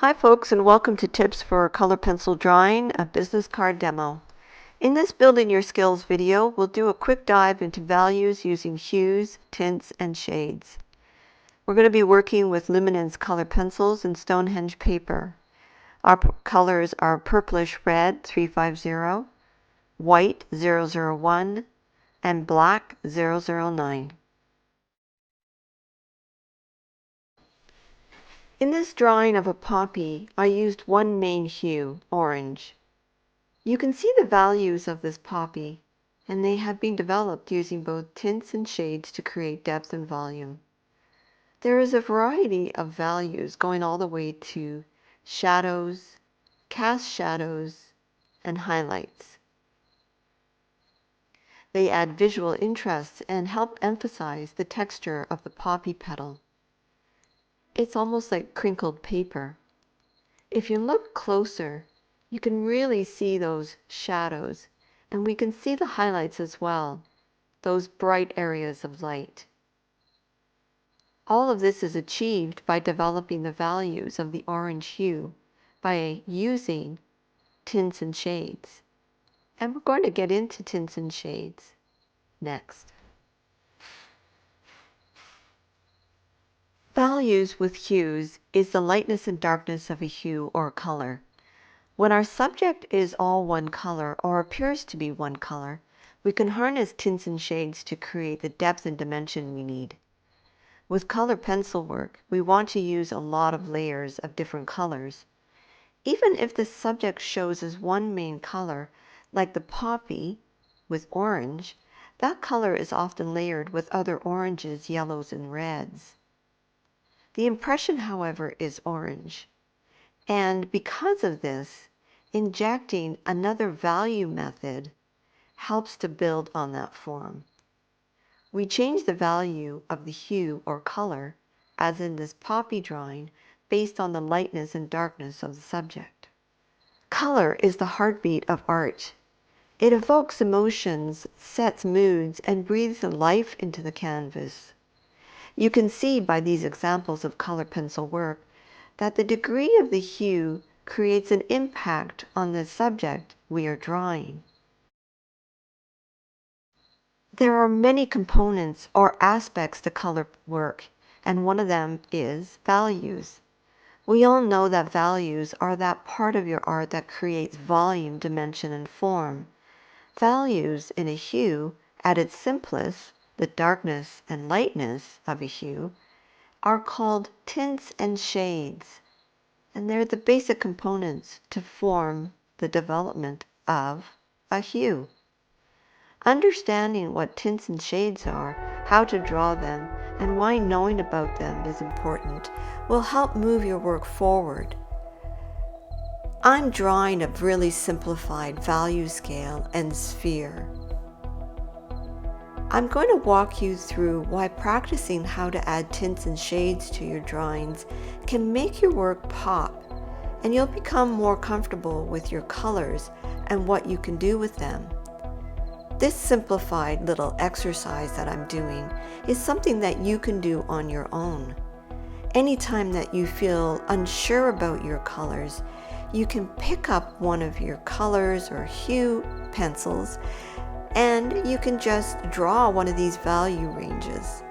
Hi folks, and welcome to Tips for Color Pencil Drawing, a business card demo. In this Building Your Skills video, we'll do a quick dive into values using hues, tints, and shades. We're going to be working with Luminance color pencils and Stonehenge paper. Our colors are purplish red 350, white 001, and black 009. In this drawing of a poppy, I used one main hue, orange. You can see the values of this poppy, and they have been developed using both tints and shades to create depth and volume. There is a variety of values going all the way to shadows, cast shadows, and highlights. They add visual interest and help emphasize the texture of the poppy petal. It's almost like crinkled paper. If you look closer, you can really see those shadows, and we can see the highlights as well, those bright areas of light. All of this is achieved by developing the values of the orange hue by using tints and shades. And we're going to get into tints and shades next. Values with hues is the lightness and darkness of a hue or color. When our subject is all one color or appears to be one color, we can harness tints and shades to create the depth and dimension we need. With color pencil work, we want to use a lot of layers of different colors. Even if the subject shows as one main color, like the poppy with orange, that color is often layered with other oranges, yellows, and reds. The impression, however, is orange. And because of this, injecting another value method helps to build on that form. We change the value of the hue or color, as in this poppy drawing, based on the lightness and darkness of the subject. Color is the heartbeat of art. It evokes emotions, sets moods, and breathes life into the canvas. You can see by these examples of color pencil work that the degree of the hue creates an impact on the subject we are drawing. There are many components or aspects to color work, and one of them is values. We all know that values are that part of your art that creates volume, dimension, and form. Values in a hue, at its simplest, the darkness and lightness of a hue, are called tints and shades. And they're the basic components to form the development of a hue. Understanding what tints and shades are, how to draw them, and why knowing about them is important will help move your work forward. I'm drawing a really simplified value scale and sphere. I'm going to walk you through why practicing how to add tints and shades to your drawings can make your work pop, and you'll become more comfortable with your colors and what you can do with them. This simplified little exercise that I'm doing is something that you can do on your own. Anytime that you feel unsure about your colors, you can pick up one of your colors or hue pencils and you can just draw one of these value ranges.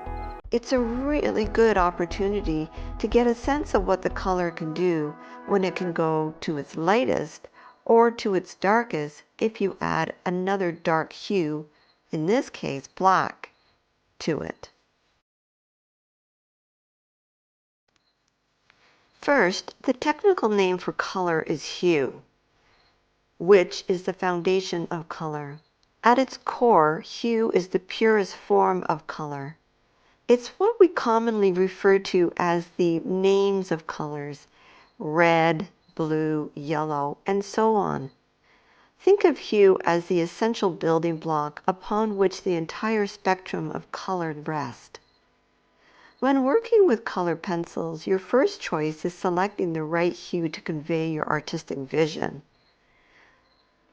It's a really good opportunity to get a sense of what the color can do when it can go to its lightest or to its darkest if you add another dark hue, in this case black, to it. First, the technical name for color is hue, which is the foundation of color. At its core, hue is the purest form of color. It's what we commonly refer to as the names of colors, red, blue, yellow, and so on. Think of hue as the essential building block upon which the entire spectrum of color rests. When working with color pencils, your first choice is selecting the right hue to convey your artistic vision.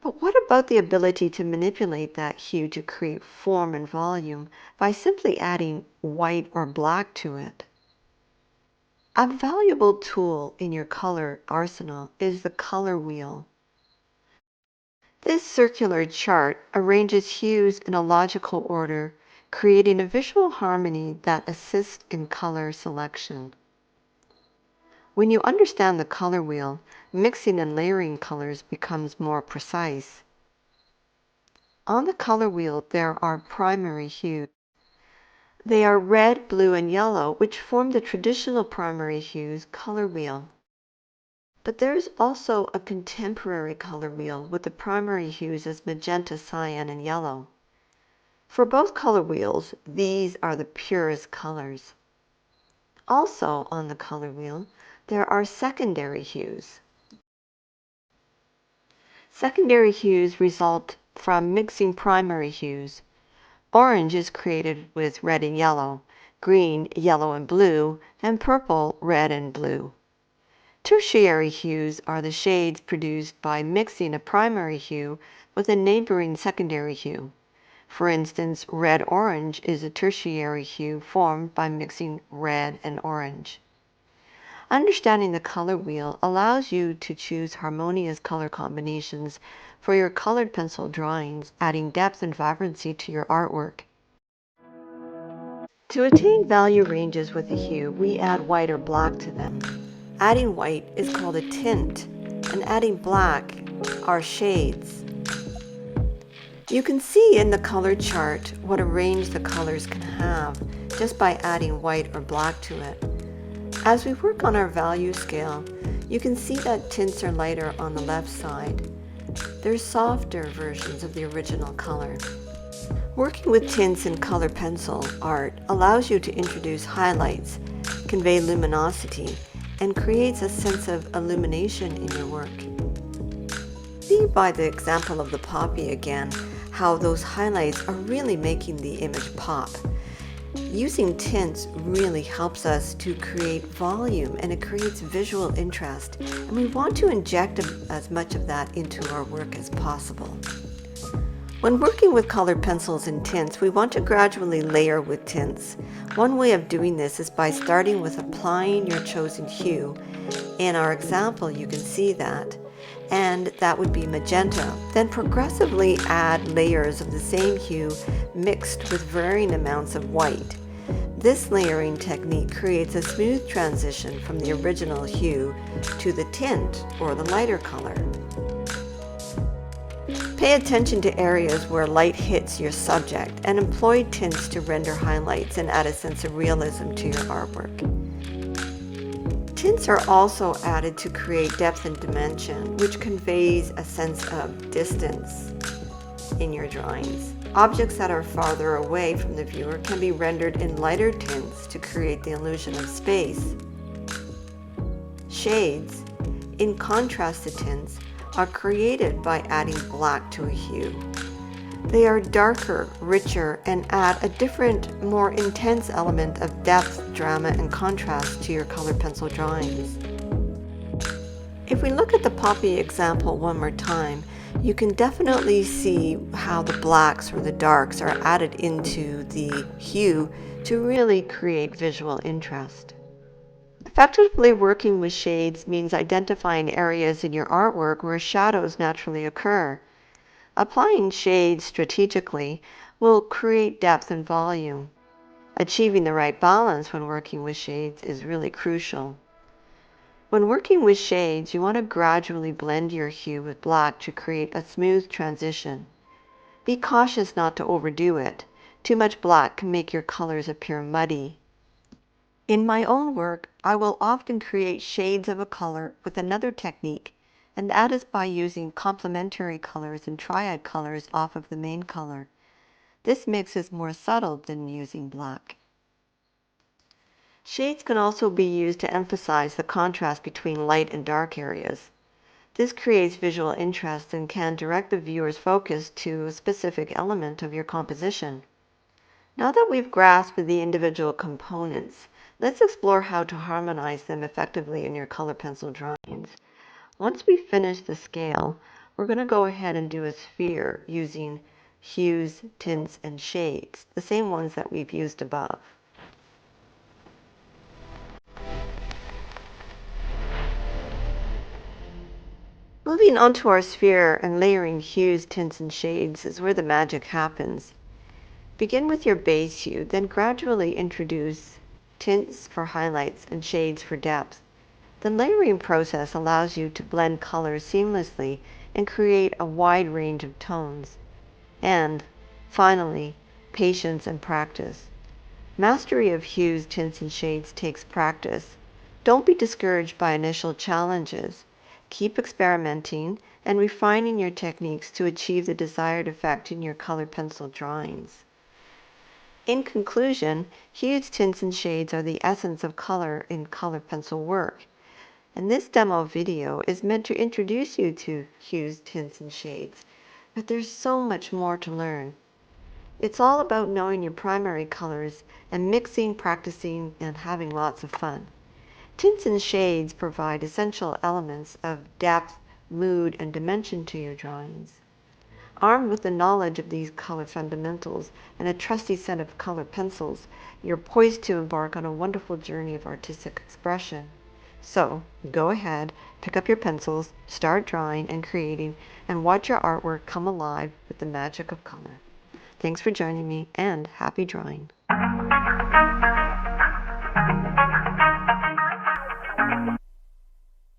But what about the ability to manipulate that hue to create form and volume by simply adding white or black to it? A valuable tool in your color arsenal is the color wheel. This circular chart arranges hues in a logical order, creating a visual harmony that assists in color selection. When you understand the color wheel, mixing and layering colors becomes more precise. On the color wheel, there are primary hues. They are red, blue, and yellow, which form the traditional primary hues color wheel. But there is also a contemporary color wheel with the primary hues as magenta, cyan, and yellow. For both color wheels, these are the purest colors. Also on the color wheel, there are secondary hues. Secondary hues result from mixing primary hues. Orange is created with red and yellow, green, yellow, and blue, and purple, red, and blue. Tertiary hues are the shades produced by mixing a primary hue with a neighboring secondary hue. For instance, red-orange is a tertiary hue formed by mixing red and orange. Understanding the color wheel allows you to choose harmonious color combinations for your colored pencil drawings, adding depth and vibrancy to your artwork. To attain value ranges with a hue, we add white or black to them. Adding white is called a tint, and adding black are shades. You can see in the color chart what a range the colors can have just by adding white or black to it. As we work on our value scale, you can see that tints are lighter on the left side. They're softer versions of the original color. Working with tints in color pencil art allows you to introduce highlights, convey luminosity, and creates a sense of illumination in your work. See by the example of the poppy again, how those highlights are really making the image pop. Using tints really helps us to create volume, and it creates visual interest, and we want to inject as much of that into our work as possible. When working with colored pencils and tints, we want to gradually layer with tints. One way of doing this is by starting with applying your chosen hue. In our example, you can see that, and that would be magenta. Then progressively add layers of the same hue mixed with varying amounts of white. This layering technique creates a smooth transition from the original hue to the tint or the lighter color. Pay attention to areas where light hits your subject and employ tints to render highlights and add a sense of realism to your artwork. Tints are also added to create depth and dimension, which conveys a sense of distance in your drawings. Objects that are farther away from the viewer can be rendered in lighter tints to create the illusion of space. Shades, in contrast to tints, are created by adding black to a hue. They are darker, richer, and add a different, more intense element of depth, drama, and contrast to your colored pencil drawings. If we look at the poppy example one more time, you can definitely see how the blacks or the darks are added into the hue to really create visual interest. Effectively working with shades means identifying areas in your artwork where shadows naturally occur. Applying shades strategically will create depth and volume. Achieving the right balance when working with shades is really crucial. When working with shades, you want to gradually blend your hue with black to create a smooth transition. Be cautious not to overdo it. Too much black can make your colors appear muddy. In my own work, I will often create shades of a color with another technique, and that is by using complementary colors and triad colors off of the main color. This mix is more subtle than using black. Shades can also be used to emphasize the contrast between light and dark areas. This creates visual interest and can direct the viewer's focus to a specific element of your composition. Now that we've grasped the individual components, let's explore how to harmonize them effectively in your color pencil drawings. Once we finish the scale, we're going to go ahead and do a sphere using hues, tints, and shades, the same ones that we've used above. Moving onto our sphere and layering hues, tints, and shades is where the magic happens. Begin with your base hue, then gradually introduce tints for highlights and shades for depth. The layering process allows you to blend colors seamlessly and create a wide range of tones. And, finally, patience and practice. Mastery of hues, tints, and shades takes practice. Don't be discouraged by initial challenges. Keep experimenting and refining your techniques to achieve the desired effect in your colored pencil drawings. In conclusion, hues, tints, and shades are the essence of color in colored pencil work. And this demo video is meant to introduce you to hues, tints, and shades. But there's so much more to learn. It's all about knowing your primary colors and mixing, practicing, and having lots of fun. Tints and shades provide essential elements of depth, mood, and dimension to your drawings. Armed with the knowledge of these color fundamentals and a trusty set of color pencils, you're poised to embark on a wonderful journey of artistic expression. So, go ahead, pick up your pencils, start drawing and creating, and watch your artwork come alive with the magic of color. Thanks for joining me, and happy drawing!